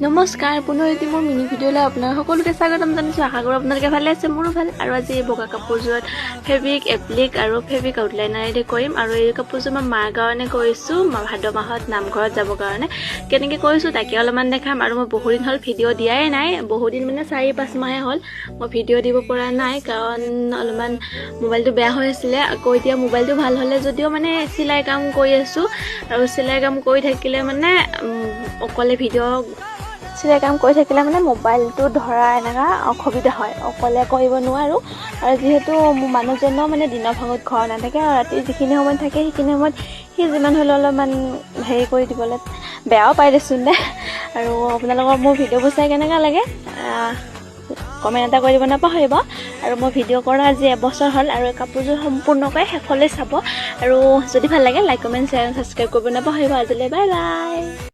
নমস্কাৰ পুনৰ এটি মোৰ মিনি ভিডিঅ'লৈ আপোনাক সকলোকে স্বাগতম জনাইছোঁ। আশা কৰোঁ আপোনালোকে ভালে আছে, মোৰো ভাল। আৰু আজি এই বগা কাপোৰযোৰত ফেব্ৰিক এপ্লিক আৰু ফেব্ৰিক আউটলাইনাৰেদি কৰিম। আৰু এই কাপোৰযোৰ মই মাৰ কাৰণে কৰিছোঁ, ভাদ মাহত নামঘৰত যাবৰ কাৰণে। কেনেকৈ কৰিছোঁ তাকে অলপমান দেখাম। আৰু মই বহুদিন হ'ল ভিডিঅ' দিয়াই নাই, বহুদিন মানে 4-5 মাহে হ'ল মই ভিডিঅ' দিব পৰা নাই, কাৰণ অলপমান মোবাইলটো বেয়া হৈ আছিলে। আকৌ এতিয়া মোবাইলটো ভাল হ'লে যদিও মানে চিলাই কাম কৰি আছোঁ, আৰু চিলাই কাম কৰি থাকিলে মানে অকলে চিলাই কাম কৰি থাকিলে মানে মোবাইলটো ধৰা এনেকুৱা অসুবিধা হয়, অকলে কৰিব নোৱাৰোঁ। আৰু যিহেতু মোৰ মানুহজনো মানে দিনৰ ভাগত ঘৰ নাথাকে, আৰু ৰাতি যিখিনি সময়ত থাকে সেইখিনি সময়ত সি যিমান হ'লেও অলপমান হেৰি কৰি দিবলৈ বেয়াও পাই দেচোন দে। আৰু আপোনালোকৰ মোৰ ভিডিঅ'বোৰ চাই কেনেকুৱা লাগে কমেণ্ট এটা কৰি দিব নাপাহৰিব। আৰু মই ভিডিঅ' কৰা আজি এবছৰ হ'ল, আৰু এই কাপোৰযোৰ সম্পূৰ্ণকৈ শেষলৈ চাব। আৰু যদি ভাল লাগে লাইক কমেণ্ট শ্বেয়াৰ ছাবস্ক্ৰাইব কৰিব নাপাহৰিব। আজিলৈ বাই বাই।